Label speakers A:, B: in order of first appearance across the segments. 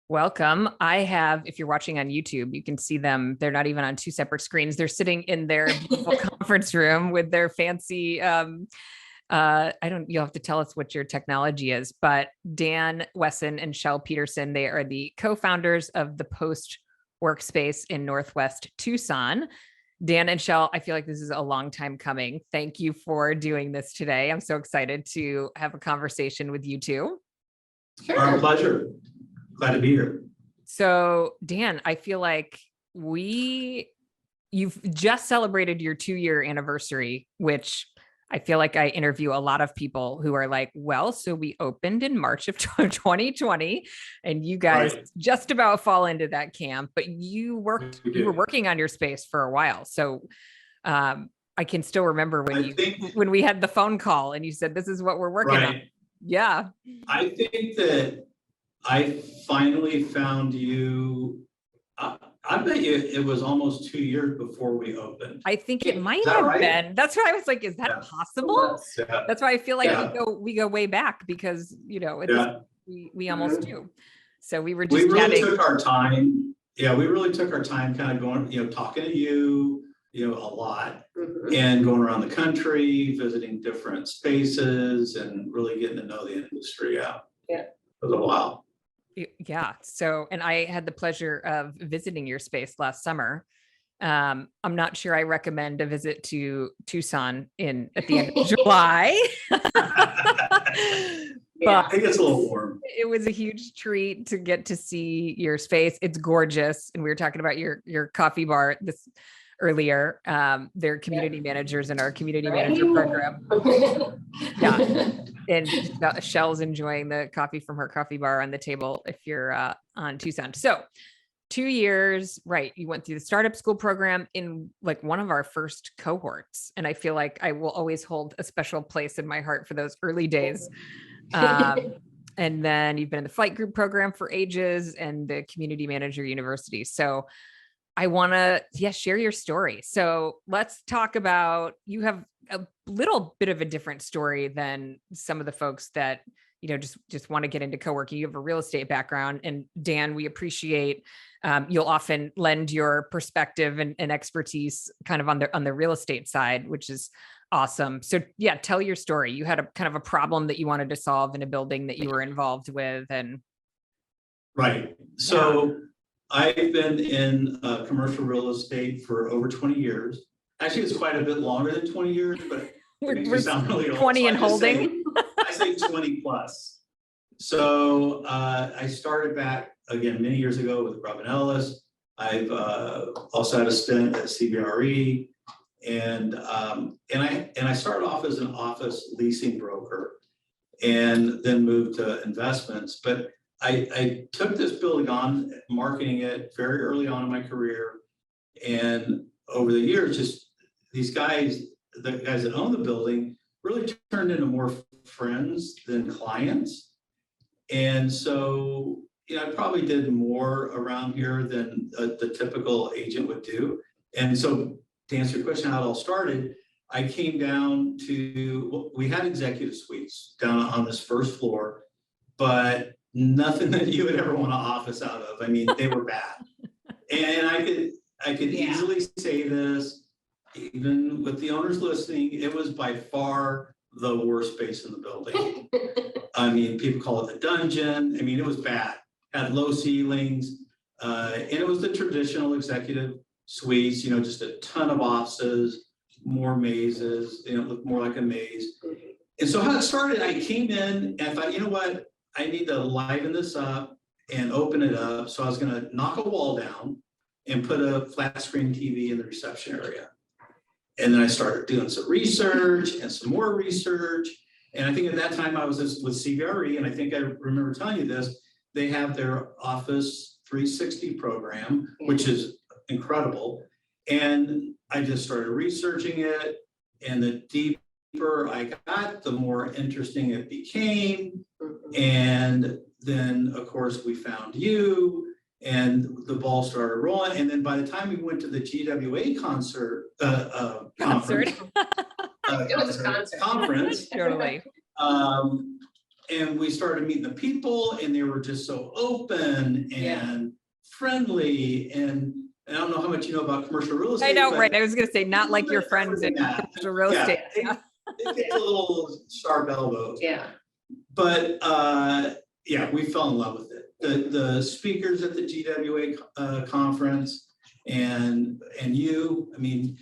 A: Welcome. I have, if you're watching on YouTube, you can see them. They're not even on two separate screens. They're sitting in their beautiful conference room with their fancy, you'll have to tell us what your technology is, but Dan, Wesson, and Chelle Pederson, they are the co-founders of the Post Workspace in Northwest Tucson. Dan and Chelle, I feel like this is a long time coming. Thank you for doing this today. I'm so excited to have a conversation with you two.
B: Sure. Our pleasure. Glad to be here.
A: So Dan, I feel like you've just celebrated your 2-year anniversary, which I feel like I interview a lot of people who are like, well, so we opened in March of 2020 and you guys just about fall into that camp, but you were working on your space for a while. So I can still remember when we had the phone call and you said, this is what we're working on. Yeah.
B: I think that I finally found you. I bet you it was almost 2 years before we opened.
A: I think it might have been. That's why I was like, is that possible? Yeah. That's why I feel like we go way back because, we almost do. So we were just
B: really took our time. Yeah, we really took our time kind of going, talking to you, a lot and going around the country, visiting different spaces and really getting to know the industry out. Yeah. For a while.
A: Yeah. So, and I had the pleasure of visiting your space last summer. I'm not sure I recommend a visit to Tucson at the end of July.
B: But it gets a little warm.
A: It was a huge treat to get to see your space. It's gorgeous. And we were talking about your coffee bar earlier. They're community managers in our community manager program. Yeah. And Chelle's enjoying the coffee from her coffee bar on the table if you're on Tucson. So 2 years, right. You went through the startup school program in like one of our first cohorts. And I feel like I will always hold a special place in my heart for those early days. And then you've been in the flight group program for ages and the community manager university. So I want to, share your story. So let's talk about, you have a little bit of a different story than some of the folks that, just want to get into co-working. You have a real estate background, and Dan, we appreciate, you'll often lend your perspective and expertise kind of on the real estate side, which is awesome. So tell your story. You had a kind of a problem that you wanted to solve in a building that you were involved with. And
B: right. So I've been in commercial real estate for over 20 years. Actually, it's quite a bit longer than 20 years, but
A: we're
B: sound really old.
A: 20 and holding.
B: I say 20 plus. So I started back again many years ago with Robin Ellis. I've also had a stint at CBRE, and I started off as an office leasing broker, and then moved to investments. But I took this building on, marketing it very early on in my career. And over the years, just the guys that own the building really turned into more friends than clients. And so, I probably did more around here than the typical agent would do. And so to answer your question, how it all started, I came down to, we had executive suites down on this first floor, but nothing that you would ever want to office out of. I mean, they were bad. And I could easily say this, even with the owners listening, it was by far the worst space in the building. I mean, people call it the dungeon. I mean, it was bad. Had low ceilings, and it was the traditional executive suites, just a ton of offices, more mazes, it looked more like a maze. And so how it started, I came in and I thought, you know what? I need to liven this up and open it up. So I was going to knock a wall down and put a flat screen TV in the reception area. And then I started doing some research and some more research. And I think at that time I was with CBRE, and I think I remember telling you this, they have their Office 360 program, which is incredible. And I just started researching it, and the deeper I got, the more interesting it became. And then, of course, we found you, and the ball started rolling. And then by the time we went to the GWA conference,
A: Totally.
B: and we started meeting the people, and they were just so open and friendly, and I don't know how much you know about commercial real estate.
A: I know, right? I was going to say, not like your friends in
B: that.
A: commercial real estate.
B: It gets a little sharp elbows.
C: Yeah.
B: But yeah, we fell in love with it. The speakers at the GWA conference, and you, I mean,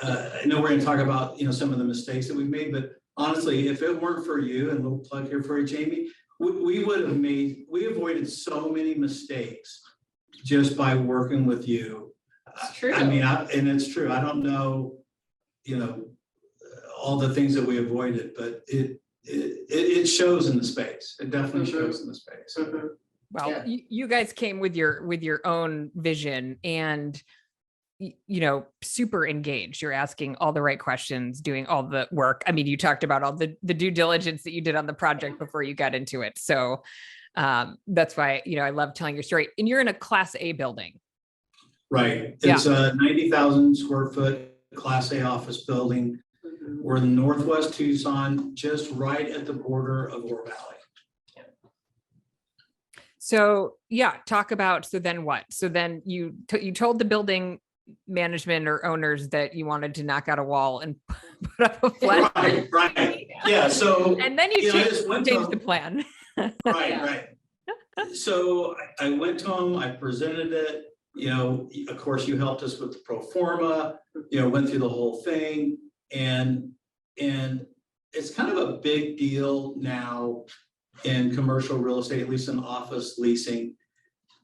B: I know we're going to talk about, you know, some of the mistakes that we've made, but honestly, if it weren't for you, and a little plug here for you, Jamie, we avoided so many mistakes just by working with you.
C: It's true.
B: I mean, and it's true. I don't know, you know, all the things that we avoided, but it shows in the space. It definitely shows in the space.
A: Well, you guys came with your own vision, and you know, super engaged. You're asking all the right questions, doing all the work. I mean, you talked about all the due diligence that you did on the project before you got into it. So that's why, you know, I love telling your story. And you're in a Class A building.
B: Right. It's a 90,000 square foot Class A office building. We're in Northwest Tucson, just right at the border of Ore Valley.
A: So yeah, talk about, so then what? So then you told the building management or owners that you wanted to knock out a wall and put up a flag.
B: Right. Yeah. So
A: and then you changed the plan.
B: Right. So I went to them, I presented it, you know, of course you helped us with the pro forma, you know, went through the whole thing, and it's kind of a big deal now in commercial real estate, at least in office leasing,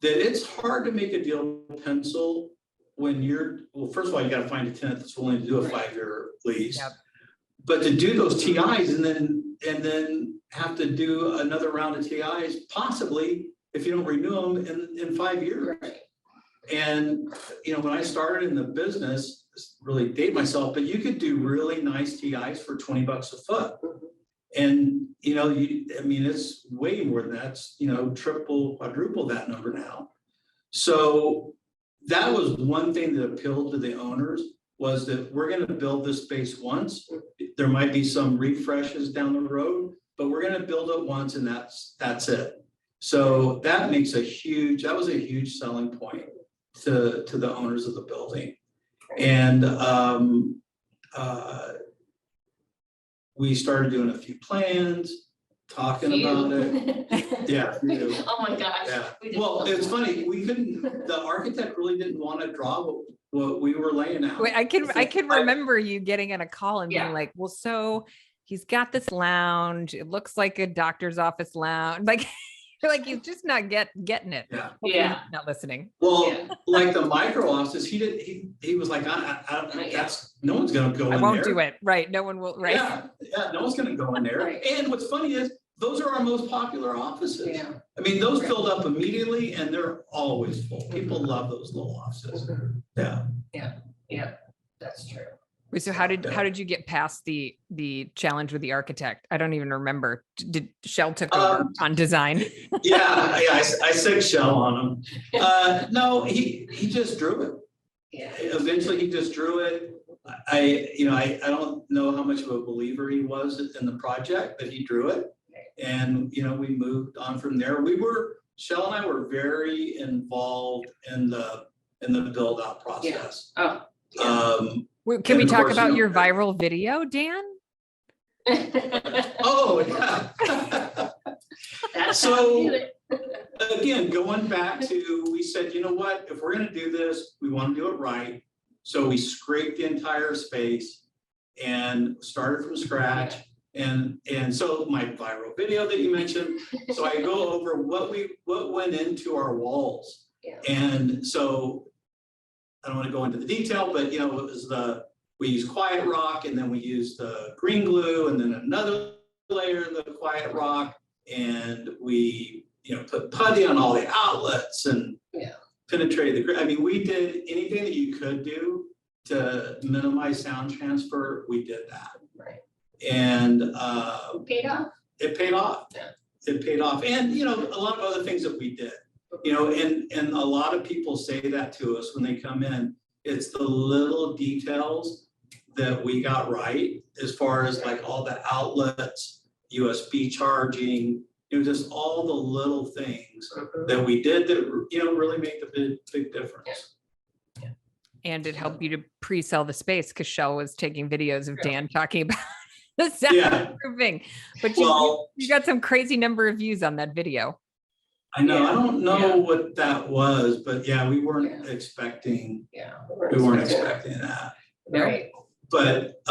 B: that it's hard to make a deal pencil when well, first of all, you got to find a tenant that's willing to do a 5-year lease.
A: Yep.
B: But to do those TIs and then have to do another round of TIs, possibly if you don't renew them in 5 years.
C: Right.
B: And you know, when I started in the business, really date myself, but you could do really nice TIs for $20 a foot. And you know, I mean, it's way more than that. It's, you know, triple, quadruple that number now. So that was one thing that appealed to the owners, was that we're going to build this space once. There might be some refreshes down the road, but we're going to build it once, and that's it. So that was a huge selling point to the owners of the building. And we started doing a few plans, talking about it. Yeah.
C: Oh my gosh.
B: Yeah. Well, it's funny. The architect really didn't want to draw what we were laying out.
A: Wait, I can remember you getting in a call and being like, well, so he's got this lounge. It looks like a doctor's office lounge. Like, you're like, he's just not getting it.
B: Yeah.
A: Hopefully not listening.
B: Well, like the micro offices, he was like, that's no one's gonna go in there.
A: I won't do it. Right. No one will. Right.
B: Yeah, no one's gonna go in there.
C: Right.
B: And what's funny is those are our most popular offices.
C: Yeah.
B: I mean, those filled up immediately, and they're always full. People love those little offices. Yeah.
C: Yeah, that's true.
A: Wait, so how did you get past the challenge with the architect? I don't even remember. Did Chelle took over on design?
B: I said Chelle on him. No, he just drew it.
C: Yeah.
B: Eventually he just drew it. I don't know how much of a believer he was in the project, but he drew it. And you know, we moved on from there. Chelle and I were very involved in the build out process.
C: Yeah. Oh.
A: Can we talk about your viral video, Dan?
B: Oh, yeah. So again, going back to, we said, you know what, if we're going to do this, we want to do it right. So we scraped the entire space and started from scratch. And so my viral video that you mentioned, so I go over what went into our walls.
C: Yeah.
B: And so I don't want to go into the detail, but you know, it was we used quiet rock, and then we used the green glue, and then another layer of the quiet rock, and we, you know, put putty on all the outlets and penetrated the. I mean, we did anything that you could do to minimize sound transfer. We did that.
C: Right.
B: And
C: paid off.
B: It paid off.
C: Yeah.
B: It paid off, and you know, a lot of other things that we did. You know, and a lot of people say that to us when they come in. It's the little details that we got right, as far as like all the outlets, USB charging, just all the little things that we did that, really made the big difference.
A: And it helped you to pre-sell the space because Chelle was taking videos of
C: True.
A: Dan talking about the
B: Yeah.
A: soundproofing. But
B: Well,
A: you got some crazy number of views on that video.
B: I know, I
C: Yeah.
B: don't know
C: Yeah.
B: what that was, but yeah, we weren't
C: Yeah.
B: expecting,
C: Yeah.
B: we weren't expecting that.
C: Right.
B: But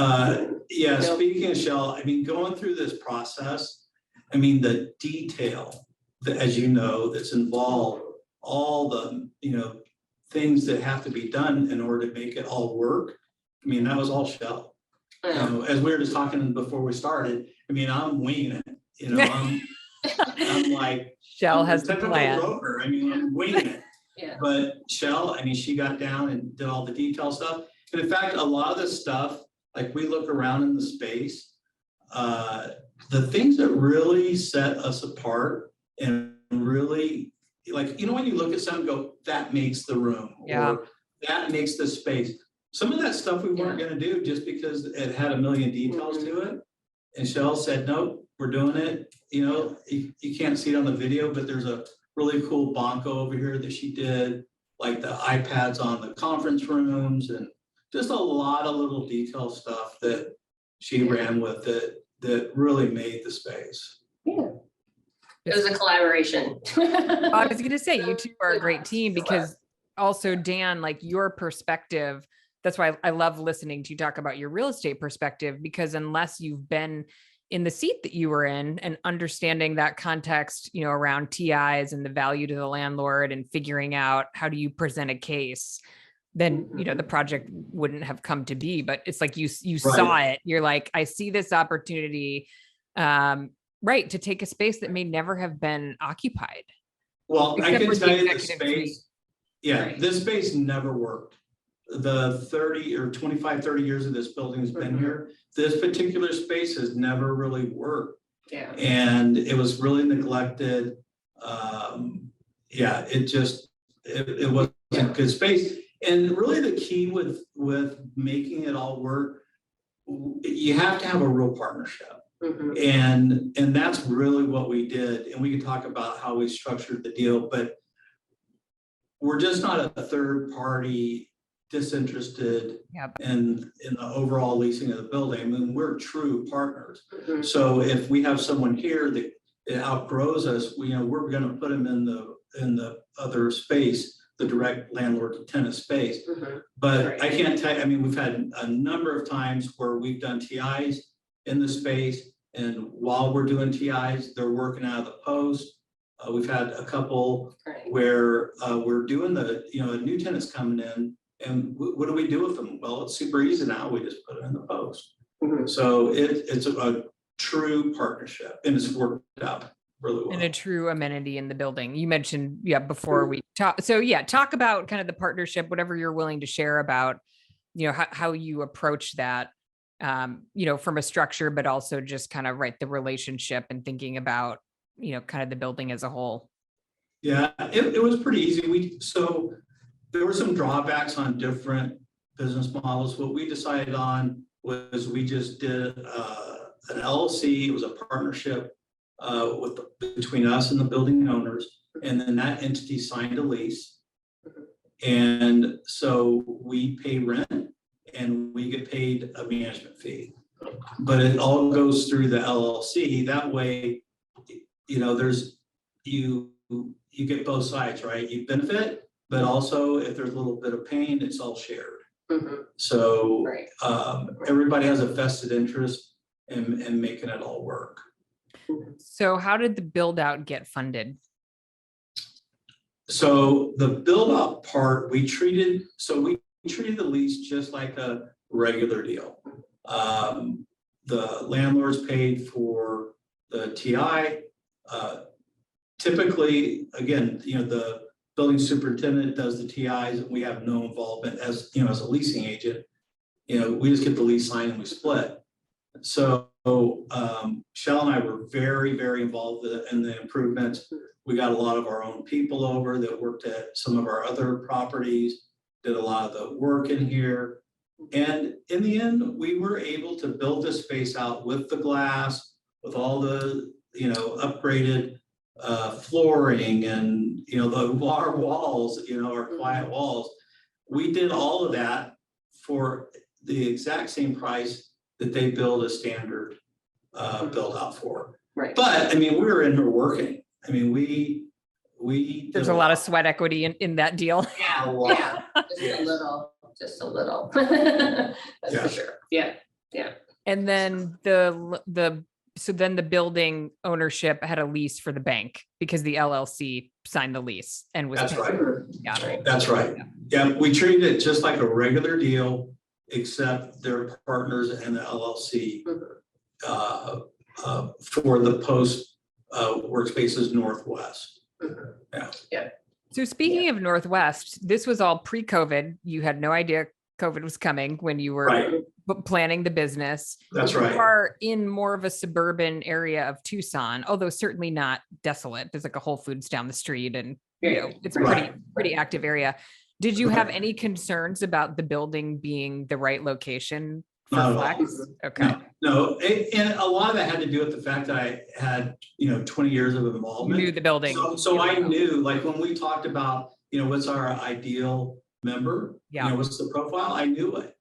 B: yeah,
C: Nope.
B: speaking of Chelle, I mean, going through this process, I mean, the detail that, as you know, that's involved, all the, things that have to be done in order to make it all work. I mean, that was all Chelle.
C: Yeah.
B: As we were just talking before we started, I mean, I'm winging it, I'm like,
A: Chelle
B: I'm a
A: has the
B: typical
A: plan.
B: broker. I mean, I'm winging it.
C: Yeah.
B: But Chelle, I mean, she got down and did all the detail stuff. And in fact, a lot of this stuff, like we look around in the space, the things that really set us apart and really, like, when you look at something, go, that makes the room,
A: Yeah.
B: or that makes the space. Some of that stuff we weren't gonna do just because it had a million details to it. And Chelle said, nope, we're doing it. You can't see it on the video, but there's a really cool Bonko over here that she did, like the iPads on the conference rooms, and just a lot of little detail stuff that she ran with that really made the space.
C: Yeah. It was a collaboration.
A: I was going to say, you two are a great team because also Dan, like your perspective, that's why I love listening to you talk about your real estate perspective, because unless you've been in the seat that you were in and understanding that context, around TIs and the value to the landlord and figuring out how do you present a case, then, the project wouldn't have come to be. But it's like you saw it. You're like, I see this opportunity, right, to take a space that may never have been occupied.
B: Well, I
A: Except
B: can
A: for the
B: tell you the
A: executive suite.
B: space, yeah,
C: Right.
B: this space never worked. The 30 or 25, 30 years of this building has been here. This particular space has never really worked.
C: Yeah.
B: And it was really neglected. Yeah, it wasn't a good space. And really the key with making it all work, you have to have a real partnership. And that's really what we did. And we can talk about how we structured the deal, but we're just not a third party disinterested in the overall leasing of the building. I mean, we're true partners. So if we have someone here that outgrows us, we're going to put them in the other space, the direct landlord to tenant space. But I can't tell you, I mean, we've had a number of times where we've done TIs in the space, and while we're doing TIs, they're working out of the post. We've had a couple where we're doing a new tenant's coming in, and what do we do with them? Well, it's super easy now. We just put them in the post. So it's a true partnership, and it's worked out really well.
A: And a true amenity in the building. You mentioned, before we talk. So talk about kind of the partnership, whatever you're willing to share about, how you approach that, from a structure, but also just kind of the relationship and thinking about, kind of the building as a whole.
B: Yeah, it was pretty easy. So there were some drawbacks on different business models. What we decided on was we just did an LLC. It was a partnership between us and the building owners, and then that entity signed a lease. And so we pay rent and we get paid a management fee, but it all goes through the LLC. That way, you get both sides, right? You benefit, but also if there's a little bit of pain, it's all shared. So everybody has a vested interest in making it all work.
A: So how did the build out get funded?
B: So the build out part, we treated the lease just like a regular deal. The landlords paid for the TI. Typically, again, the building superintendent does the TIs, and we have no involvement as a leasing agent. We just get the lease signed and we split. So Chelle and I were very, very involved in the improvements. We got a lot of our own people over that worked at some of our other properties, did a lot of the work in here. And in the end, we were able to build this space out with the glass, with all the upgraded flooring and, our walls, our quiet walls. We did all of that for the exact same price that they build a standard build out for.
C: Right.
B: But I mean, we were in here working. I mean, we
A: There's a lot of sweat equity in that deal.
C: Yeah,
B: A lot.
C: yeah, just a little. That's
B: Yeah.
C: for sure. Yeah.
A: And then the building ownership had a lease for the bank because the LLC signed the lease and was.
B: That's right.
A: Got it.
B: That's right. Yeah, we treated it just like a regular deal, except they're partners in the LLC for the Post Workspaces Northwest. Yeah.
A: So speaking of Northwest, this was all pre-COVID. You had no idea COVID was coming when you were
B: Right.
A: planning the business.
B: That's
A: You
B: right.
A: are in more of a suburban area of Tucson, although certainly not desolate. There's like a Whole Foods down the street and it's a
B: Right.
A: pretty active area. Did you have any concerns about the building being the right location for
B: Not at all.
A: Flex? Okay.
B: No, and a lot of that had to do with the fact that I had, 20 years of
A: You
B: involvement.
A: knew the building.
B: So I knew, like, when we talked about, what's our ideal member?
A: Yeah.
B: What's the profile? I knew it.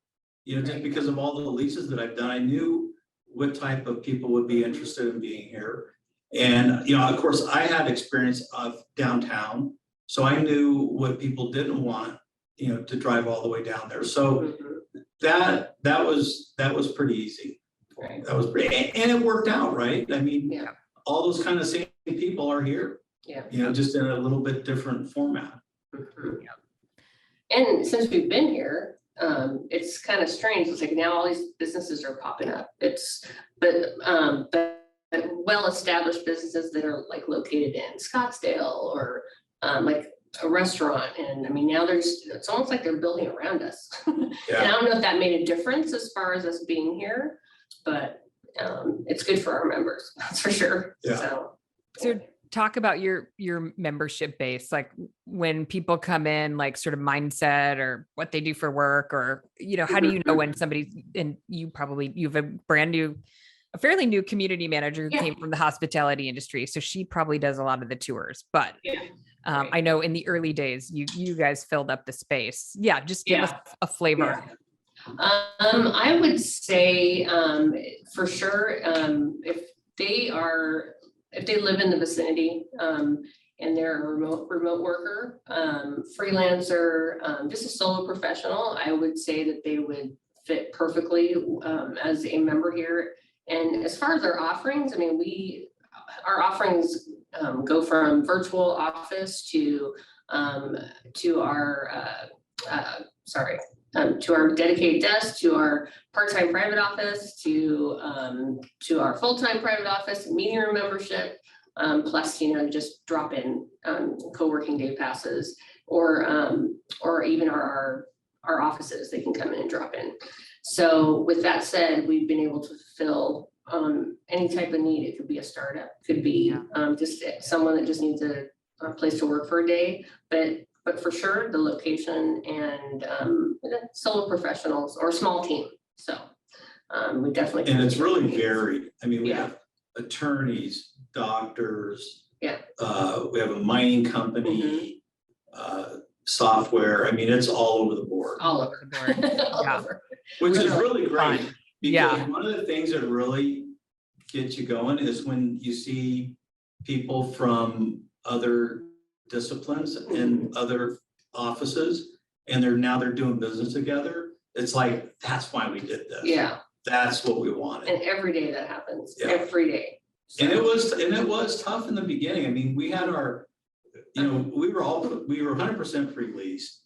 B: Just because of all the leases that I've done, I knew what type of people would be interested in being here. And, of course, I had experience of downtown, so I knew what people didn't want, to drive all the way down there. So that was pretty easy.
C: Right.
B: That was pretty, and it worked out, right? I mean,
C: Yeah.
B: all those kind of same people are here,
C: Yeah.
B: just in a little bit different format.
C: And since we've been here, it's kind of strange. It's like now all these businesses are popping up. But well-established businesses that are like located in Scottsdale or like a restaurant. And I mean, now it's almost like they're building around us. And I don't know if that made a difference as far as us being here, but it's good for our members, that's for sure.
B: Yeah.
A: So talk about your membership base, like when people come in, like sort of mindset or what they do for work, or, how do you know when somebody's, and you have a fairly new community manager who came from the hospitality industry. So she probably does a lot of the tours, but I know in the early days, you guys filled up the space. Yeah. Just give us a flavor.
C: I would say for sure, if they live in the vicinity and they're a remote worker, freelancer, just a solo professional, I would say that they would fit perfectly as a member here. And as far as our offerings, I mean, our offerings go from virtual office to our dedicated desk, to our part-time private office, to our full-time private office, meeting room membership, plus, just drop in co-working day passes, or even our offices, they can come in and drop in. So with that said, we've been able to fill any type of need. It could be a startup, could be just someone that just needs a place to work for a day, but for sure the location and solo professionals or small team. So we definitely.
B: And it's really varied. I mean, we have attorneys, doctors.
C: Yeah.
B: We have a mining company, software. I mean, it's all over the board.
C: All over the board. All over.
B: Which is really great.
A: Fun.
B: Because one of the things that really gets you going is when you see people from other disciplines and other offices, and they're doing business together. It's like, that's why we did this.
C: Yeah.
B: That's what we wanted.
C: And every day that happens,
B: Yeah.
C: every day. So,
B: And it was tough in the beginning. I mean, we had our, we were 100% pre-leased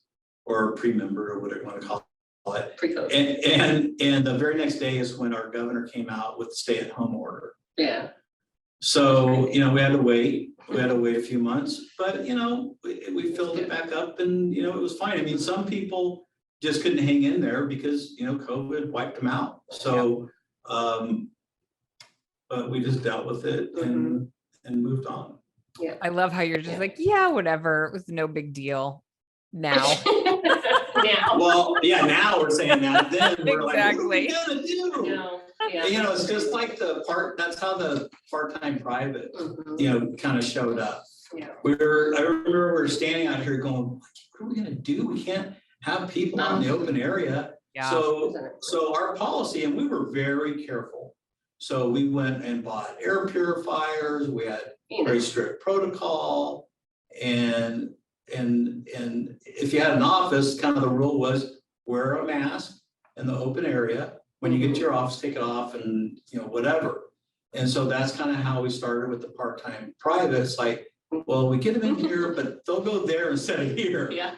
B: or pre-membered or whatever you want to call it.
C: pre-COVID.
B: And the very next day is when our governor came out with the stay-at-home order.
C: Yeah.
B: So, we had to wait. We had to wait a few months, but we filled it back up and, it was fine. I mean, some people just couldn't hang in there because, COVID wiped them out. So, but we just dealt with it and moved on.
C: Yeah.
A: I love how you're just like, whatever. It was no big deal now.
C: Now.
B: Well, yeah, now we're saying that, then we're
A: Exactly.
B: like, what are we gonna do?
C: No. Yeah.
B: You know, it's just like that's how the part-time private,
C: Mhm.
B: you know, kind of showed up.
C: Yeah.
B: I remember we were standing out here going, what are we gonna do? We can't have people out in the open area.
A: Yeah.
B: So our policy, and we were very careful. So we went and bought air purifiers, we had very strict protocol. And if you had an office, kind of the rule was wear a mask in the open area. When you get to your office, take it off and, you know, whatever. And so that's kind of how we started with the part-time privates, like, well, we get them in here, but they'll go there instead of here.
C: Yeah.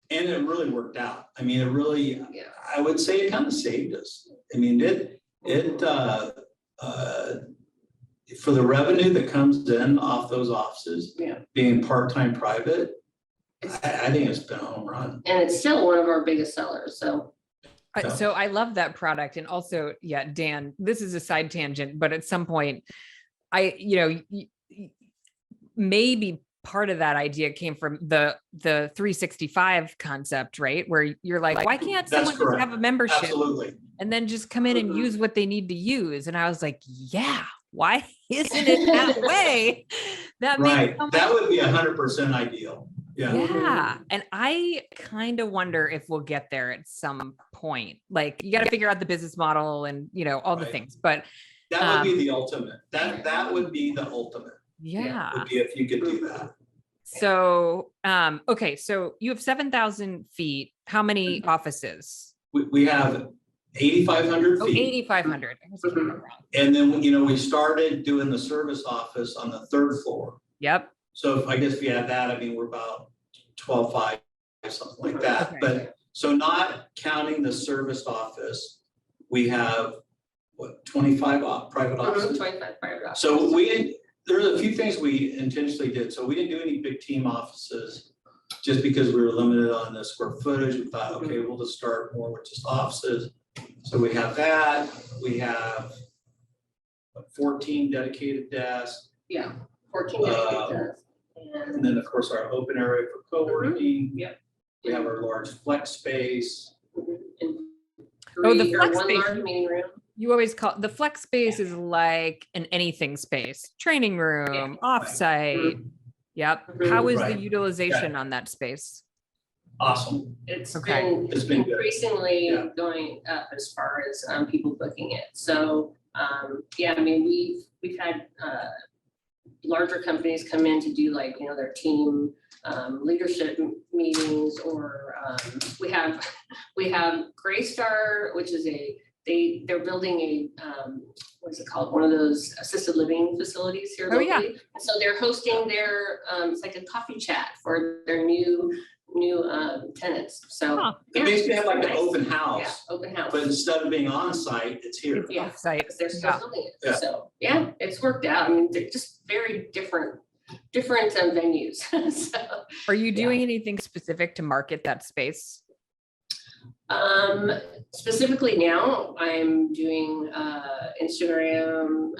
B: And it really worked out. I mean, it really,
C: Yeah.
B: I would say it kind of saved us. I mean, for the revenue that comes in off those offices, being part-time private, I think it's been a home run.
C: And it's still one of our biggest sellers, so.
A: So I love that product. And also, yeah, Dan, this is a side tangent, but at some point maybe part of that idea came from the 365 concept, right? Where you're like, why can't someone just have a membership?
B: Absolutely.
A: And then just come in and use what they need to use? And I was like, yeah, why isn't it that way? That
B: right.
A: So
B: that would be 100% ideal. Yeah.
A: Yeah. And I kind of wonder if we'll get there at some point. Like, you got to figure out the business model and, you know, all the things, but
B: that would be the ultimate. That would be the ultimate.
A: Yeah.
B: Would be if you could do that.
A: So, okay. So you have 7,000 feet. How many offices?
B: We have 8,500
A: Oh,
B: feet.
A: 8,500.
B: And then, you know, we started doing the service office on the 3rd floor.
A: Yep.
B: So I guess if you add that, I mean, we're about 12.5, something like that.
A: Okay.
B: But so not counting the service office, we have what, 25 private offices?
C: 25 private offices.
B: So there's a few things we intentionally did. So we didn't do any big team offices just because we were limited on the square footage. We thought, okay, we'll just start more with just offices. So we have that. We have 14 dedicated desks.
C: Yeah, 14 dedicated desks.
B: And then, of course, our open area for co-working.
C: Yep.
B: We have our large flex space.
C: And
A: the flex
C: one
A: space.
C: large meeting room.
A: You always call the flex space is like an anything space, training room, offsite. Yep. How is the utilization on that space?
B: Awesome.
C: It's
A: Okay.
C: been increasingly going up as far as people booking it. So yeah, I mean, we've had larger companies come in to do, like, you know, their team leadership meetings, or we have Graystar, which is they're building a what is it called? One of those assisted living facilities here locally.
A: Yeah.
C: And so they're hosting their it's like a coffee chat for their new tenants. So
B: They basically have like an open house.
C: Yeah, open house.
B: But instead of being on site, it's here.
C: Yeah,
A: Offsite.
C: because they're still building it.
B: Yeah.
C: So yeah, it's worked out. I mean, they're just very different venues. So
A: Are you doing anything specific to market that space?
C: specifically now I'm doing Instagram,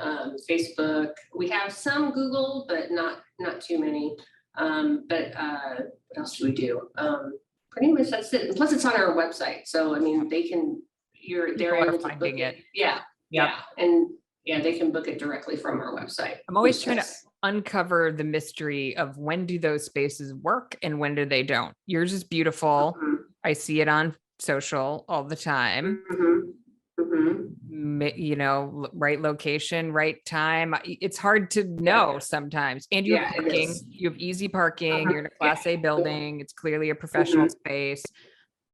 C: Facebook. We have some Google, but not too many. But what else do we do? Pretty much that's it. And plus it's on our website. So I mean, they're
A: People
C: able
A: are
C: to
A: finding
C: book
A: it.
C: Yeah.
A: Yep.
C: Yeah. And yeah, they can book it directly from our website.
A: I'm always
C: which
A: trying to
C: is-
A: uncover the mystery of when do those spaces work and when do they don't. Yours is beautiful.
C: Mhm,
A: I see it on social all the time.
C: mhm, mhm.
A: You know, right location, right time. It's hard to know sometimes. And you have
C: Yeah, it
A: parking.
C: is.
A: You have easy parking. You're in a Class A building. It's clearly a
C: Mm-hmm.
A: professional space.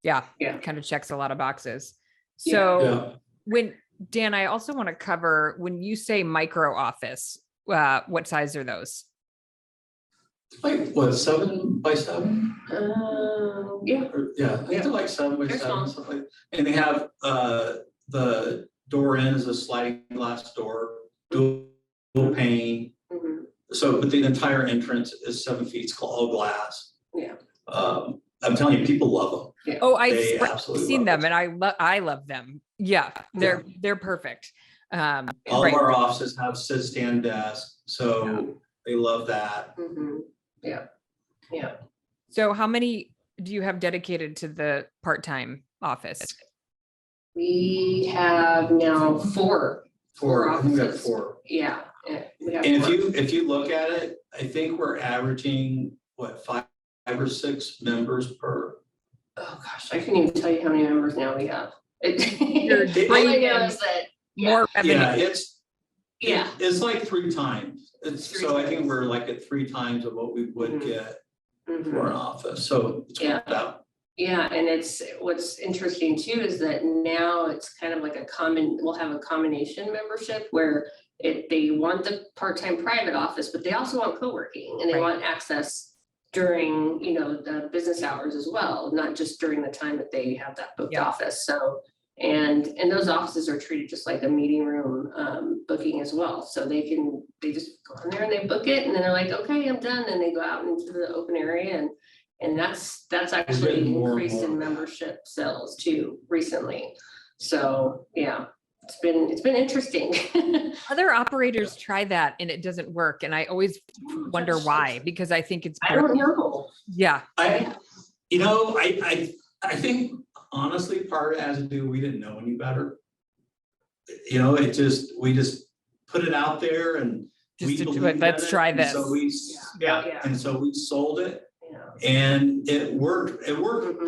A: Yeah,
C: Yeah.
A: kind of checks a lot of boxes.
C: Yeah.
A: So when Dan, I also want to cover when you say micro office, what size are those?
B: Like what, 7 by 7?
C: Yeah.
B: Yeah, I think they're like 7 by
C: They're
B: 7,
C: small.
B: something like. And they have the door in is a sliding glass door, dual pane.
C: Mhm.
B: So, but the entire entrance is 7 feet. It's all glass.
C: Yeah.
B: I'm telling you, people love them.
A: Oh,
B: They
A: I've
B: absolutely
A: seen
B: love
A: them and I love them. Yeah, they're perfect.
B: All
A: Right.
B: of our offices have sit-stand desks, so they love that.
C: Mhm. Yeah. Yeah.
A: So how many do you have dedicated to the part-time office?
C: We have now four
B: I think we have
C: offices.
B: 4.
C: Yeah. We have
B: And
C: four.
B: if you look at it, I think we're averaging, what, 5 or 6 members per.
C: Oh gosh, I couldn't even tell you how many members now we have.
A: You're
C: All I
A: bringing
C: know
A: in
C: is that,
A: more revenue.
B: Yeah, it's like 3 times. So I think we're like at 3 times of what we would get for an office. So it's worked out.
C: Yeah, and what's interesting too is that now it's kind of like we'll have a combination membership where they want the part-time private office, but they also want co-working and they want access during, the business hours as well, not just during the time that they have that booked office. So, and those offices are treated just like a meeting room booking as well. So they just go in there and they book it and then they're like, okay, I'm done. And they go out into the open area and that's actually increased in membership sales too recently. So yeah, it's been interesting.
A: Other operators try that and it doesn't work. And I always wonder why, because I think it's,
C: I don't know.
A: Yeah.
B: I think honestly, part of it has to do, we didn't know any better. We just put it out there and
A: Just to do it. Let's try this.
B: So and so we sold it. And it worked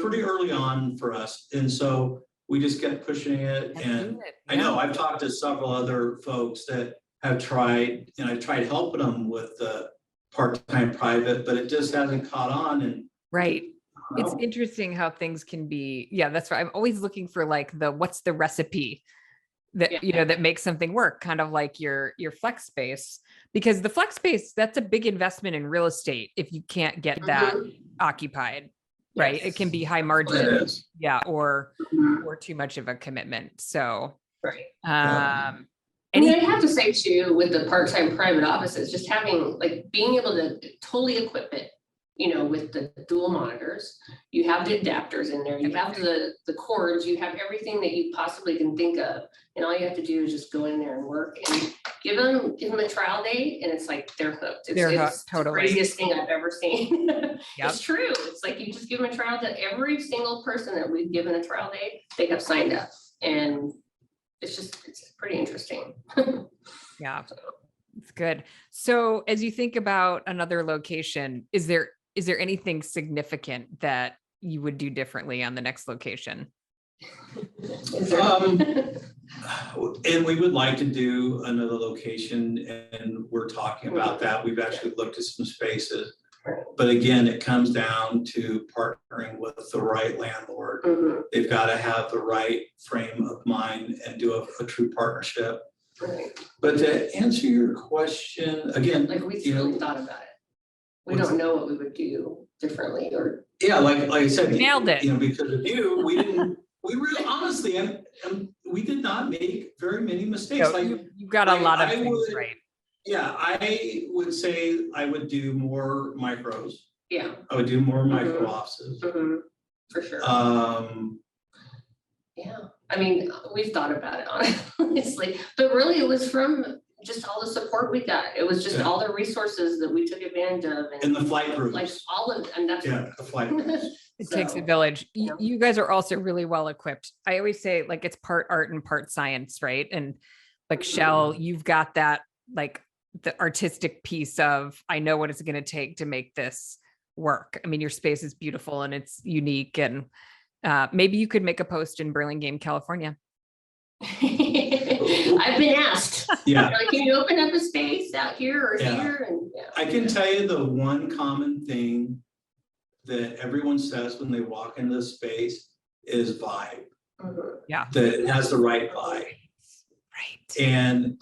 B: pretty early on for us. And so we just kept pushing it. And I know I've talked to several other folks that have tried, and I tried helping them with the part-time private, but it just hasn't caught on. And
A: it's interesting how things can be. Yeah, that's right. I'm always looking for like what's the recipe that, that makes something work, kind of like your flex space, because the flex space, that's a big investment in real estate. If you can't get that occupied, right? It can be high margin, or too much of a commitment. So,
C: And I have to say too, with the part-time private offices, just being able to totally equip it, with the dual monitors, you have the adapters in there, you have the cords, you have everything that you possibly can think of. And all you have to do is just go in there and work and give them a trial day. And it's like, they're hooked. It's totally the craziest thing I've ever seen. It's true. It's like, you just give them a trial day. Every single person that we've given a trial day, they have signed up. And it's pretty interesting.
A: Yeah, it's good. So as you think about another location, is there anything significant that you would do differently on the next location?
B: And we would like to do another location, and we're talking about that. We've actually looked at some spaces, but again, it comes down to partnering with the right landlord. They've got to have the right frame of mind and do a true partnership. But to answer your question again,
C: we really thought about it. We don't know what we would do differently, or
B: like I said,
A: nailed it.
B: Because of you, we really honestly, and we did not make very many mistakes.
A: You got a lot of things right.
B: Yeah, I would say I would do more micros.
C: Yeah,
B: I would do more micro offices.
C: For sure. I mean, we've thought about it honestly, but really it was from just all the support we got. It was just all the resources that we took advantage of.
B: And the flight groups.
C: And that's
B: the flight groups.
A: It takes a village. You guys are also really well equipped. I always say it's part art and part science, right? And Chelle, you've got that, the artistic piece of, I know what it's going to take to make this work. I mean, your space is beautiful and it's unique, and maybe you could make a post in Burlingame, California.
C: I've been asked. Can you open up a space out here or here? And
B: I can tell you the one common thing that everyone says when they walk into the space is vibe. That it has the right vibe. Right. And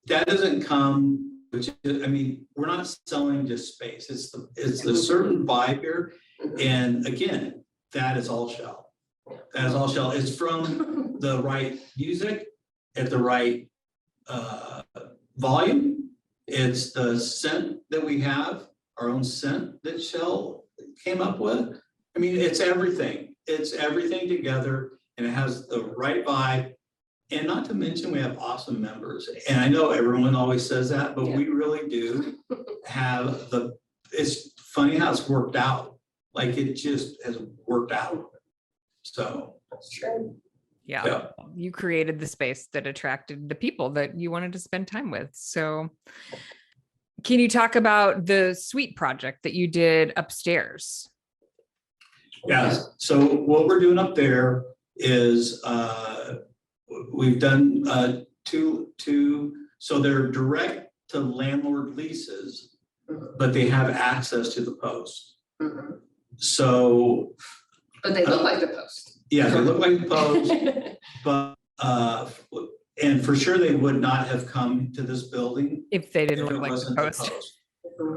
B: that doesn't come, we're not selling just space. It's a certain vibe here. And again, that is all Chelle. That is all Chelle. It's from the right music at the right volume. It's the scent that we have, our own scent that Chelle came up with. It's everything. It's everything together, and it has the right vibe. And not to mention, we have awesome members. And I know everyone always says that, but we really do have it's funny how it's worked out. It just has worked out. So
C: That's true.
A: Yeah.
B: Yeah.
A: You created the space that attracted the people that you wanted to spend time with. So can you talk about the suite project that you did upstairs?
B: Yeah, so what we're doing up there is, we've done, two, so they're direct to landlord leases, but they have access to the post.
C: Mhm.
B: So,
C: But they look like the post.
B: yeah, they look like the post, but, and for sure they would not have come to this building
A: If they
B: if
A: didn't
B: it
A: look like the
B: wasn't the
A: post.
B: post.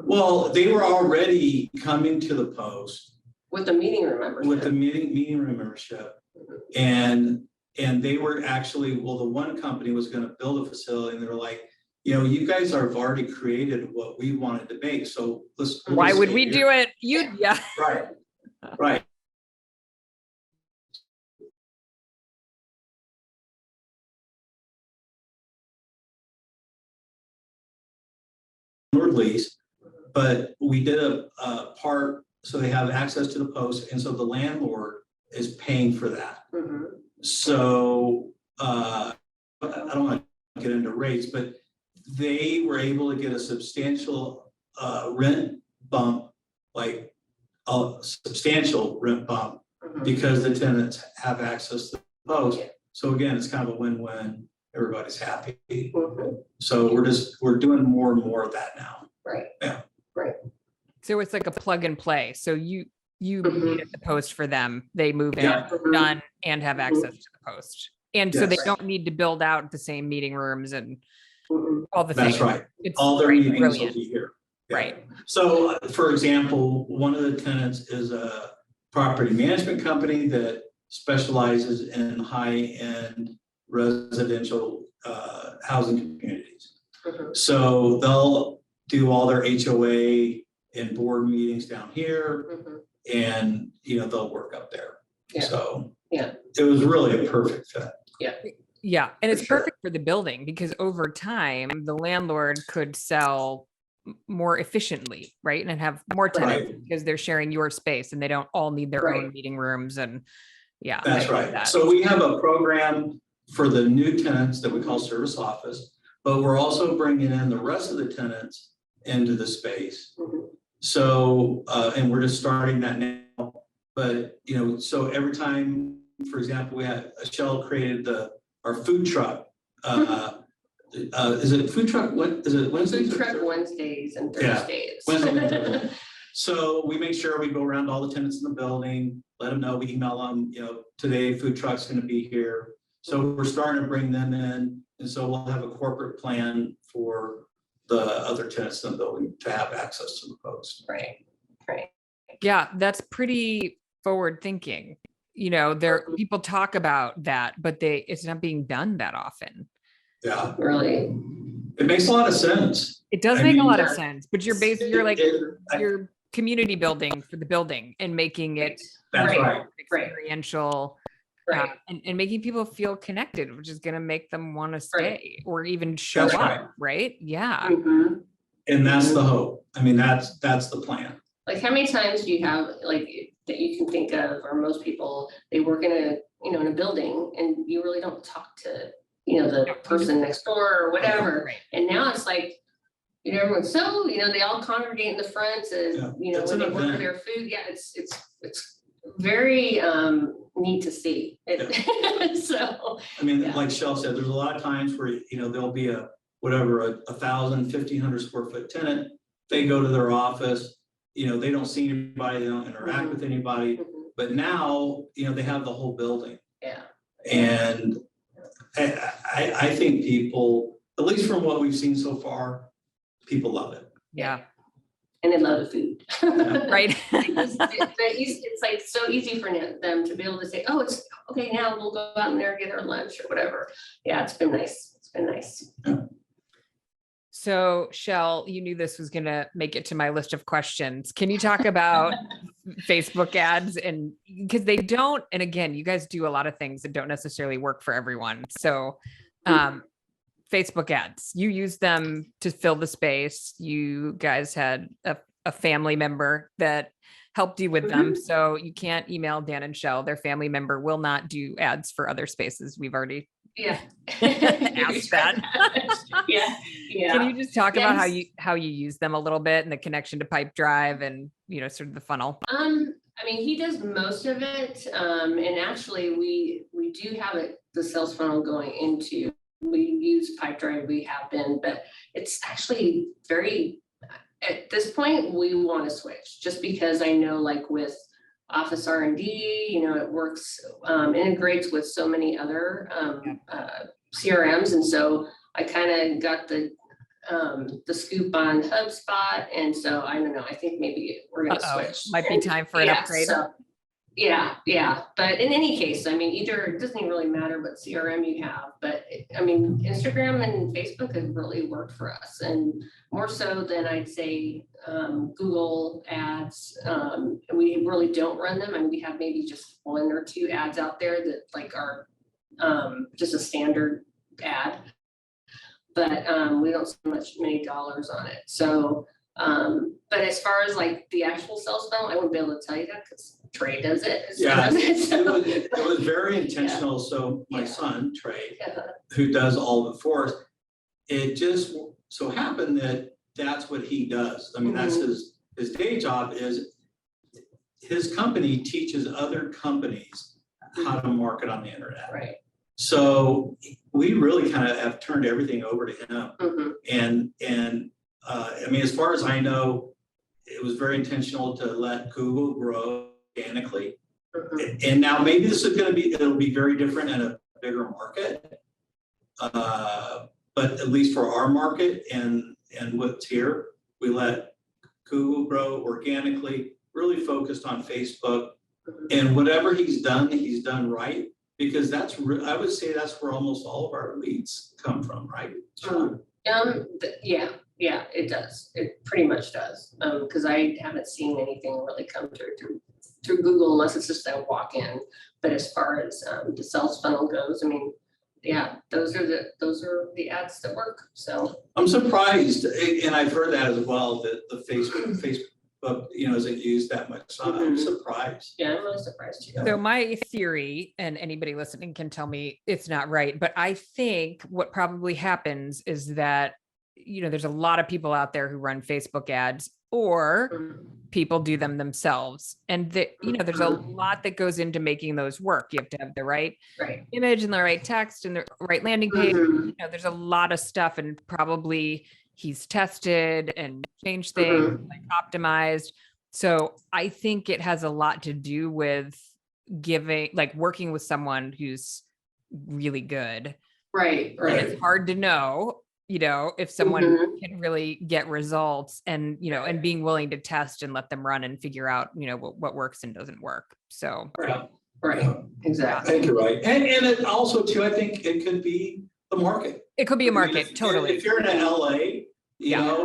B: Well, they were already coming to the post
C: With the meeting room membership.
B: with the meeting room membership. And they were actually, well, the one company was gonna build a facility, and they were like, you know, you guys have already created what we wanted to make, so let's.
A: Why would we do it? Yeah.
B: Right, right. Lease, but we did a part, so they have access to the post, and so the landlord is paying for that.
C: Mhm.
B: So, I don't want to get into rates, but they were able to get a substantial, rent bump, like a substantial rent bump,
C: Mhm.
B: because the tenants have access to the post.
C: Yeah.
B: So again, it's kind of a win-win, everybody's happy.
C: Mhm.
B: So we're doing more and more of that now.
C: Right.
B: Yeah.
C: Right.
A: So it's like a plug and play. So you
C: Mhm.
A: made the post for them. They move in,
B: Yeah.
A: done, and have access to the post. And so they
B: Yes.
A: don't need to build out the same meeting rooms and
C: Mhm.
A: all the things.
B: That's right.
A: It's
B: All their
A: right,
B: meetings will
A: brilliant.
B: be here. Yeah.
A: Right.
B: So, for example, one of the tenants is a property management company that specializes in high-end residential housing communities.
C: Mhm.
B: So they'll do all their HOA and board meetings down here,
C: Mhm.
B: and, you know, they'll work up there.
C: Yeah.
B: So.
C: Yeah.
B: It was really a perfect fit.
A: Yeah. And
B: For
A: it's
B: sure.
A: perfect for the building because over time, the landlord could sell more efficiently, right? And have more tenants because they're sharing your space and they don't all need their own
C: Right.
A: meeting rooms. And yeah.
B: That's
A: I love
B: right.
A: that.
B: So we have a program for the new tenants that we call service office, but we're also bringing in the rest of the tenants into the space.
C: Mhm.
B: So, and we're just starting that now, but, you know, so every time, for example, Chelle created our food truck. Is it food truck? What is it? Wednesdays?
C: Food truck Wednesdays and
B: Yeah.
C: Thursdays.
B: Wednesday and Thursday. So we make sure we go around all the tenants in the building, let them know, we email them, you know, today food truck's gonna be here. So we're starting to bring them in, and so we'll have a corporate plan for the other tenants in the building to have access to the post.
C: Right.
A: Yeah, that's pretty forward thinking. You know, people talk about that, but it's not being done that often.
B: Yeah,
C: Really.
B: it makes a lot of sense.
A: It does
B: I
A: make a
B: mean,
A: lot of sense, but you're like,
B: I-
A: you're community building for the building and making it
B: That's right.
C: Right.
A: experiential
C: Right.
A: and making people feel connected, which is going to make them want to stay or even show
B: That's
A: up.
B: right.
A: Right. Yeah.
C: Mhm.
B: And that's the hope. I mean, that's the plan.
C: Like how many times do you have like that you can think of, or most people, they work in in a building and you really don't talk to, the person next door or whatever.
A: Right.
C: And now it's like, everyone's so, they all congregate in the front to,
B: Yeah, it's
C: when
B: an
C: they order
B: event.
C: their food. Yeah, it's very neat to see. So,
B: I mean,
C: Yeah.
B: like Chelle said, there's a lot of times where, there'll be a 1,000, 1,500 square foot tenant. They go to their office, they don't see anybody, they don't interact with anybody.
C: mhm,
B: But now, they have the whole building.
C: yeah.
B: And I think people, at least from what we've seen so far, people love it.
A: Yeah.
C: And they love the food.
A: Right.
C: It's like so easy for them to be able to say, oh, it's okay, now we'll go out in there and get our lunch or whatever. Yeah, it's been nice. It's been nice.
A: So, Chelle, you knew this was going to make it to my list of questions. Can you talk about Facebook ads? And because they don't, and again, you guys do a lot of things that don't necessarily work for everyone. So, Facebook ads, you use them to fill the space. You guys had a family member that helped you with them. So you can't email Dan and Chelle. Their family member will not do ads for other spaces. We've already asked that.
C: Yeah.
A: Can you just talk about
C: Yes.
A: how you use them a little bit and the connection to Pipedrive and, sort of the funnel?
C: I mean, he does most of it. And actually we do have the sales funnel going into, we use Pipedrive, we have been, but it's actually at this point, we want to switch just because I know like with Office R&D, it works, integrates with so many other CRMs. And so I kind of got the scoop on HubSpot. And so I don't know, I think maybe we're going to switch.
A: Might be time for an upgrade.
C: So, yeah. But in any case, I mean, either it doesn't even really matter what CRM you have, but I mean, Instagram and Facebook have really worked for us, and more so than I'd say Google ads. We really don't run them. I mean, we have maybe just 1 or 2 ads out there that like are just a standard ad, but we don't spend many dollars on it. So, but as far as like the actual sales funnel, I wouldn't be able to tell you that because Trey does it.
B: Yeah,
C: So,
B: it was very intentional. So my son, Trey, who does all of it for us, it just so happened that that's what he does. I mean, that's his day job. Is his company teaches other companies how to market on the internet.
C: Right.
B: So we really kind of have turned everything over to him. And I mean, as far as I know, it was very intentional to let Google grow organically. And now maybe this is going to it'll be very different in a bigger market. But at least for our market and what's here, we let Google grow organically, really focused on Facebook. And whatever he's done right, because I would say that's where almost all of our leads come from, right?
C: Yeah, it does. It pretty much does. Because I haven't seen anything really come through Google unless it's just a walk-in. But as far as the sales funnel goes, I mean, yeah, those are the ads that work. So
B: I'm surprised, and I've heard that as well, that the Facebook, isn't used that much. So I'm surprised.
C: Yeah, I'm really surprised too.
A: So my theory, and anybody listening can tell me it's not right, but I think what probably happens is that, there's a lot of people out there who run Facebook ads, or people do them themselves. And there's a lot that goes into making those work. You have to have the right image and the right text and the right landing page. There's a lot of stuff, and probably he's tested and changed things, like optimized. So I think it has a lot to do with working with someone who's really good.
C: Right.
A: And it's hard to know, if someone can really get results, and, and being willing to test and let them run and figure out, what works and doesn't work. So.
C: Right. Exactly.
B: I think you're right. And it also too, I think it could be the market.
A: It could be a market, totally.
B: If you're in LA,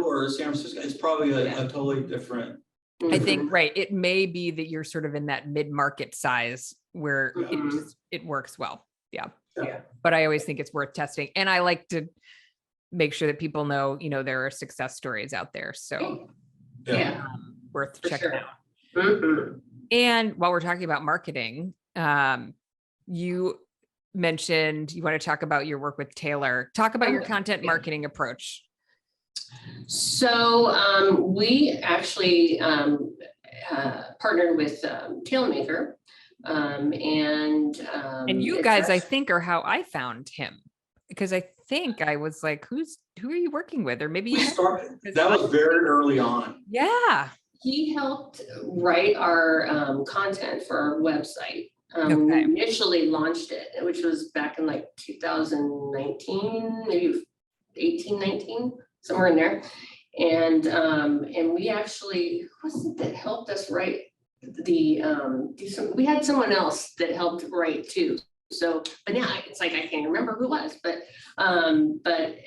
B: or San Francisco, it's probably a totally different.
A: I think, right. It may be that you're sort of in that mid-market size where it works well. Yeah. But I always think it's worth testing. And I like to make sure that people know, there are success stories out there. So worth checking out. And while we're talking about marketing, you mentioned you want to talk about your work with Taylor. Talk about your content marketing approach.
C: So we actually partnered with Tailmaker, and
A: you guys, I think, are how I found him, because I think I was like, who are you working with? Or maybe
B: that was very early on.
A: Yeah.
C: He helped write our content for our website. We initially launched it, which was back in like 2019, maybe 18, 19, somewhere in there. And we actually, who was it that helped us write we had someone else that helped write too. So, but now it's like, I can't remember who it was, but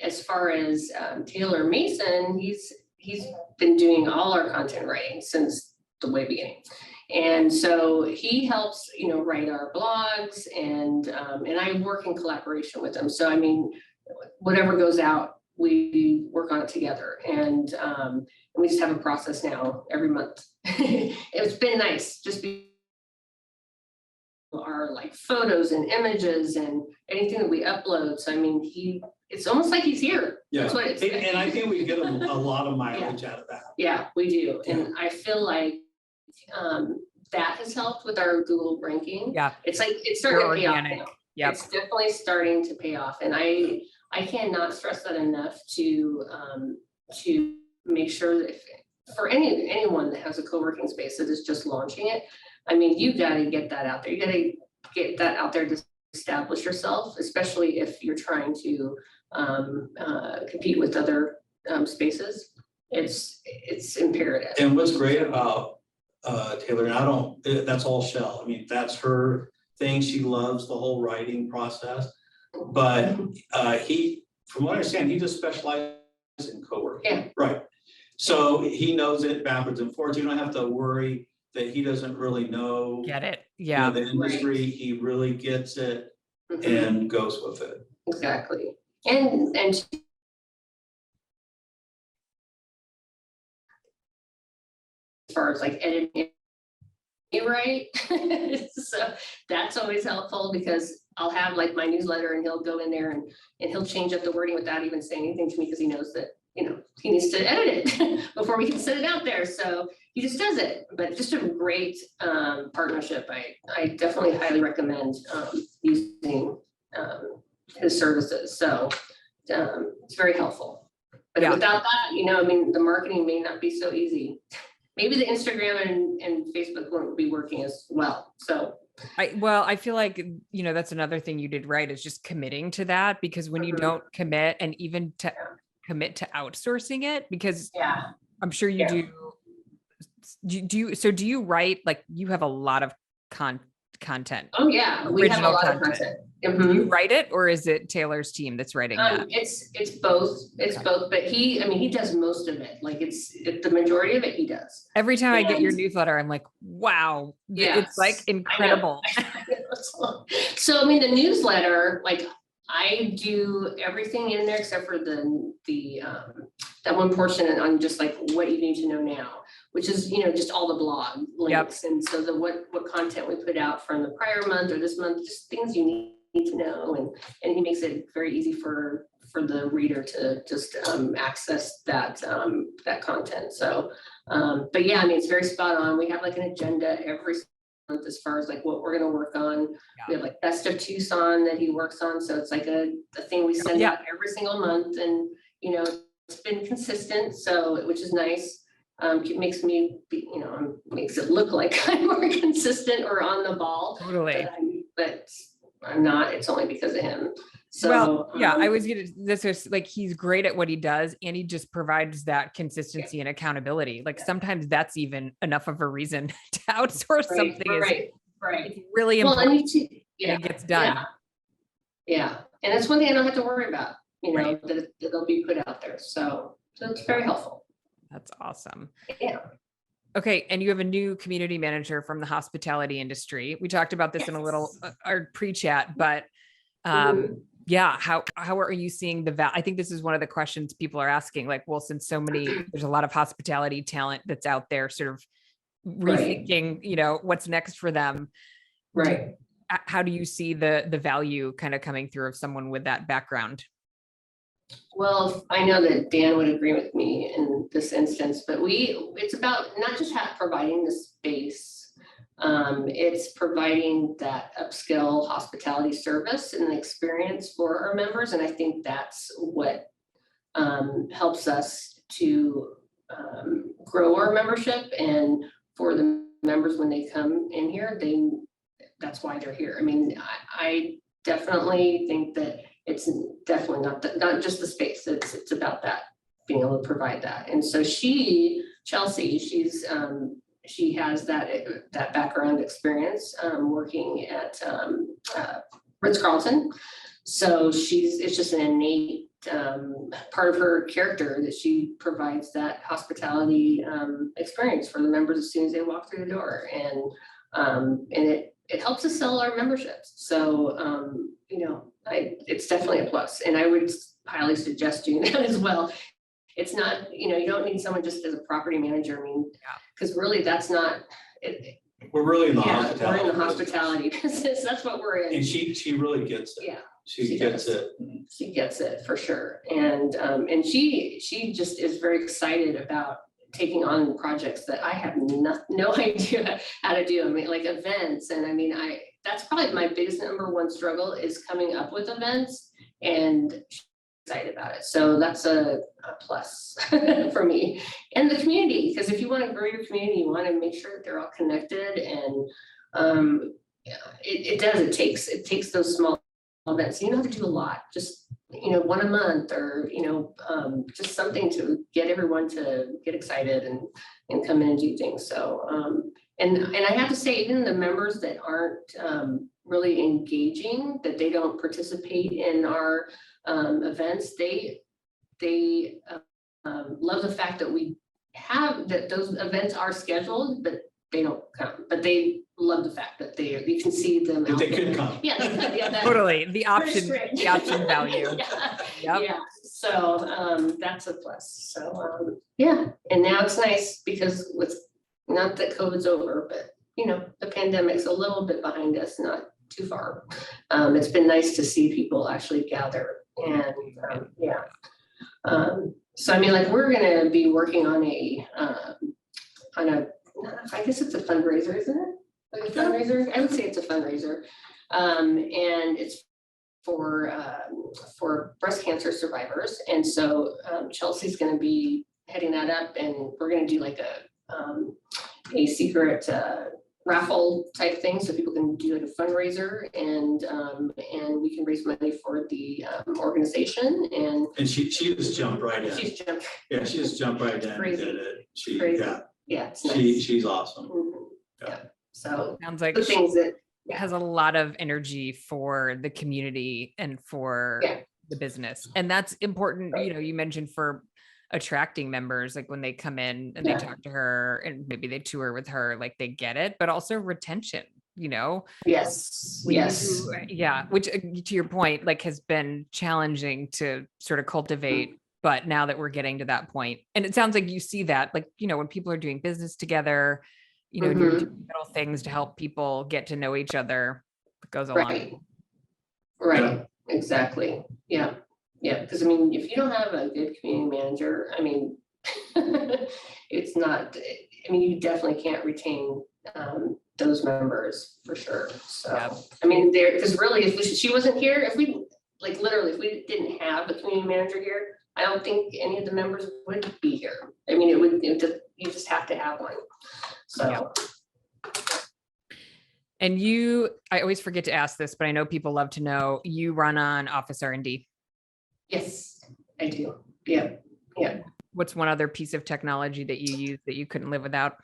C: as far as Taylor Mason, he's been doing all our content writing since the way beginning. And so he helps, write our blogs, and I work in collaboration with him. So, I mean, whatever goes out, we work on it together, and we just have a process now every month. It's been nice, just our like photos and images and anything that we upload. So I mean, it's almost like he's here.
B: Yeah,
C: That's what it's,
B: and I think we get a lot of mileage out of that.
C: yeah, we do. And I feel like that has helped with our Google ranking.
A: Yeah.
C: It's like, it's starting to pay off
A: Organic.
C: now.
A: Yep.
C: It's definitely starting to pay off. And I cannot stress that enough to make sure that for anyone that has a co-working space that is just launching it, I mean, you gotta get that out there. You gotta get that out there to establish yourself, especially if you're trying to compete with other spaces. It's imperative.
B: And what's great about Taylor, and that's all Chelle. I mean, that's her thing. She loves the whole writing process. But from what I understand, he just specializes in co-working.
C: Yeah.
B: Right. So he knows it backwards and forwards. You don't have to worry that he doesn't really know.
A: Get it?
B: You
A: Yeah.
B: know, the industry. Right. He really gets it and goes with it.
C: Exactly. And as far as like editing, right? So that's always helpful, because I'll have like my newsletter and he'll go in there and he'll change up the wording without even saying anything to me, because he knows that, you know, he needs to edit it before we can send it out there. So he just does it. But just a great partnership. I definitely highly recommend using his services. So it's very helpful. But without that, you know, I mean, the marketing may not be so easy. Maybe the Instagram and Facebook won't be working as well. So
A: I feel like, you know, that's another thing you did right, is just committing to that, because when you don't commit, and even to commit to outsourcing it, because I'm sure you do you write, like, you have a lot of content?
C: Oh yeah, we have a lot of content.
A: Do you write it, or is it Taylor's team that's writing that?
C: It's both. It's both, but he does most of it. Like the majority of it he does.
A: Every time I get your newsletter, I'm like, wow, it's like incredible.
C: I know. So I mean, the newsletter, like, I do everything in there except for that one portion on just like what you need to know now, which is, you know, just all the blog links. And so what content we put out from the prior month or this month, just things you need to know. And he makes it very easy for the reader to just access that content. So, but yeah, I mean, it's very spot on. We have like an agenda every month as far as like what we're going to work on. We have like Best of Tucson that he works on. So it's like a thing we send out every single month, and, you know, it's been consistent. So, which is nice. It makes me be, you know, makes it look like I'm more consistent or on the ball.
A: Totally.
C: But I'm not. It's only because of him. So,
A: well, I was gonna. This is like, he's great at what he does, and he just provides that consistency and accountability. Like sometimes that's even enough of a reason to outsource something.
C: Right.
A: It's really important.
C: And
A: it gets done.
C: Yeah, and that's one thing I don't have to worry about. You know, that it'll be put out there. So it's very helpful.
A: That's awesome.
C: Yeah.
A: Okay, and you have a new community manager from the hospitality industry. We talked about this in a little our pre-chat, but how are you seeing I think this is one of the questions people are asking, like, well, since there's a lot of hospitality talent that's out there sort of rethinking, you know, what's next for them.
C: Right.
A: How do you see the value kind of coming through of someone with that background?
C: Well, I know that Dan would agree with me in this instance, but it's about not just providing the space, it's providing that upscale hospitality service and the experience for our members. And I think that's what helps us to grow our membership. And for the members, when they come in here, that's why they're here. I mean, I definitely think that it's definitely not just the space. It's about that, being able to provide that. And so Chelsea, she has that background experience working at Ritz-Carlton. So it's just an innate part of her character that she provides that hospitality experience for the members as soon as they walk through the door. And it helps us sell our memberships. So, you know, it's definitely a plus. And I would highly suggest doing that as well. It's not, you don't need someone just as a property manager. I mean, because really that's not it.
B: We're really in the
C: Yeah,
B: hospitality.
C: we're in the
B: business.
C: hospitality business. That's what we're in.
B: And she really gets it.
C: Yeah.
B: She gets
C: does.
B: it.
C: She gets it for sure. And she just is very excited about taking on projects that I have no idea how to do. I mean, like events. And I mean, that's probably my biggest #1 struggle is coming up with events, and she's excited about it. So that's a plus for me. And the community, because if you want to grow your community, you want to make sure that they're all connected. And it takes those small events. You don't have to do a lot, just one a month, or just something to get everyone to get excited and come in and do things. So and I have to say, even the members that aren't really engaging, that they don't participate in our events, they love the fact that we have that those events are scheduled, but they don't come. But they love the fact that you can see them.
B: If they could come.
C: Yeah, they could. Yeah,
A: Totally. The option value.
C: Yeah.
A: Yep.
C: Yeah. So that's a plus. So yeah. And now it's nice because with not that COVID's over, but the pandemic's a little bit behind us, not too far. It's been nice to see people actually gather. And yeah. So I mean, like, we're gonna be working on I guess it's a fundraiser, isn't it? Like a fundraiser? I would say it's a fundraiser. And it's for breast cancer survivors. And so Chelsea's going to be heading that up, and we're going to do like a secret raffle type thing, so people can do like a fundraiser, and we can raise money for the organization. And
B: she just jumped right in.
C: She's jumped.
B: Yeah, she just jumped right in and
C: Crazy.
B: did it.
C: Yeah, it's nice.
B: She's awesome.
C: Mhm. Yeah. So
A: Sounds like
C: the things that
A: has a lot of energy for the community and for the business. And that's important. You mentioned for attracting members, like when they come in and they talk to her and maybe they tour with her, like they get it, but also retention,
C: Yes.
A: Which to your point, like has been challenging to sort of cultivate. But now that we're getting to that point, and it sounds like you see that, like, when people are doing business together, doing little things to help people get to know each other, it goes along.
C: Right. Exactly. Yeah. Yeah. Because I mean, if you don't have a good community manager, I mean, it's not, I mean, you definitely can't retain those members for sure. So, I mean, because really, if she wasn't here, if we didn't have a community manager here, I don't think any of the members would be here. I mean, you just have to have one. So.
A: And I always forget to ask this, but I know people love to know, you run on Office R&D.
C: Yes, I do. Yeah. Yeah.
A: What's one other piece of technology that you use that you couldn't live without?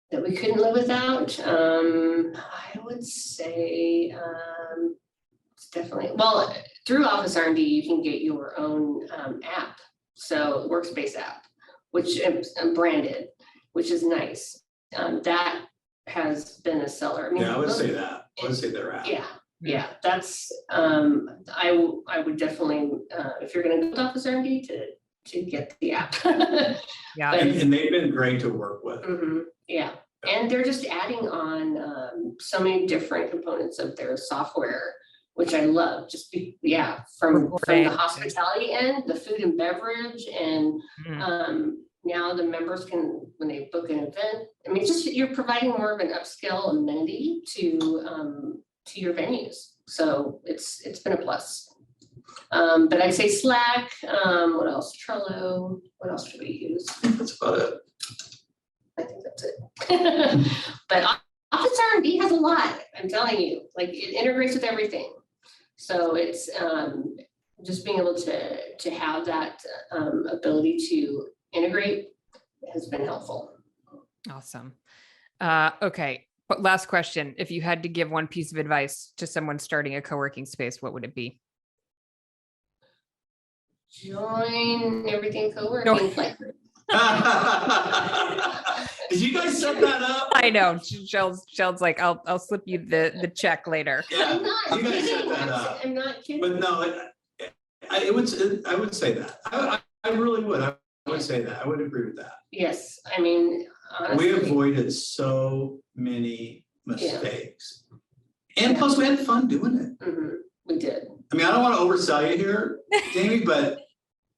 C: That we couldn't live without? I would say it's definitely, well, through Office R&D, you can get your own app. So Workspace app, which is branded, which is nice. That has been a seller. I mean,
B: I would say that. I would say their app.
C: Yeah. That's I would definitely if you're going to go to Office R&D to get the app.
A: Yeah,
B: and they've been great to work with.
C: Yeah, and they're just adding on so many different components of their software, which I love. From the hospitality end, the food and beverage, and now the members can, when they book an event, I mean, you're providing more of an upscale amenity to your venues. So it's been a plus. But I'd say Slack, what else? Trello, what else do we use?
B: That's about it.
C: I think that's it. But Office R&D has a lot, I'm telling you, like it integrates with everything. So it's just being able to have that ability to integrate has been helpful.
A: Awesome. Okay. But last question. If you had to give one piece of advice to someone starting a co-working space, what would it be?
C: Join Everything Co-working.
B: Did you guys set that up?
A: I know. Chelle's like, I'll slip you the check later.
B: Yeah,
C: I'm not
B: you guys set
C: kidding.
B: that up.
C: I'm not kidding.
B: But no, I would say that. I really would. I would say that. I would agree with that.
C: Yes, I mean,
B: We
C: honestly,
B: avoided so many mistakes. And plus we had fun doing it.
C: we did.
B: I mean, I don't want to oversell you here, Jamie, but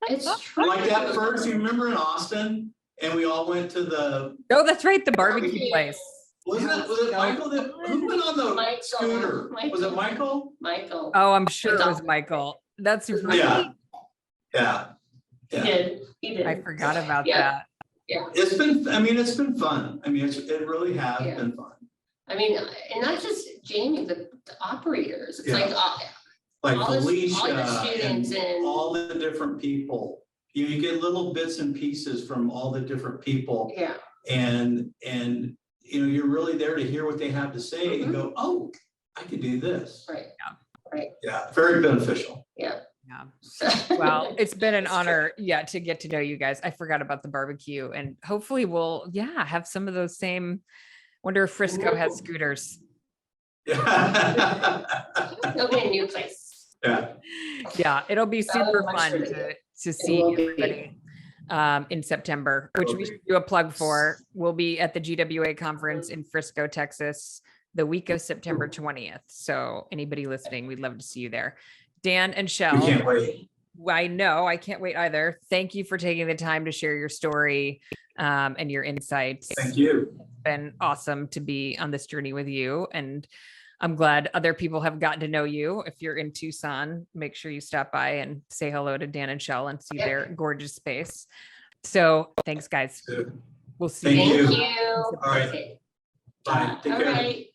C: It's true.
B: like that first, you remember in Austin and we all went to the,
A: Oh, that's right. The barbecue place.
B: was it Michael that, who went on the
C: Michael.
B: scooter? Was it Michael?
C: Michael.
A: Oh, I'm sure it was Michael. That's right.
B: Yeah. Yeah.
C: He did. He did.
A: I forgot about
C: Yeah.
A: that.
B: It's been fun. I mean, it really has
C: Yeah.
B: been fun.
C: I mean, and not just Jamie, the operators. It's
B: Yeah.
C: like
B: Like
C: all the
B: Felicia
C: students and
B: all the different people. You get little bits and pieces from all the different people.
C: yeah,
B: And you know, you're really there to hear what they have to say and go, oh, I could do this.
C: right.
B: Yeah, very beneficial.
A: Yeah.
C: So-
A: Well, it's been an
C: It's
A: honor, to get to know you guys. I forgot about the barbecue, and hopefully we'll, have some of those same. Wonder if Frisco has
C: Ooh.
A: scooters.
B: Yeah.
C: It'll be a new place.
A: Yeah, it'll be super
C: much
A: fun
C: for
A: to see
C: will be.
A: everybody in September, which we should do a plug for. We'll be at the GWA conference in Frisco, Texas, the week of September 20th. So anybody listening, we'd love to see you there. Dan and
B: We
A: Chelle.
B: can't wait.
A: I know, I can't wait either. Thank you for taking the time to share your story and your insights.
B: Thank you.
A: It's been awesome to be on this journey with you. And I'm glad other people have gotten to know you. If you're in Tucson, make sure you stop by and say hello to Dan and Chelle and see their gorgeous space. So thanks, guys.
B: Good.
A: We'll see
B: Thank
A: you.
B: you.
C: Thank you.
B: All right.
C: Okay.
B: Bye. Take
C: All
B: care.
C: right.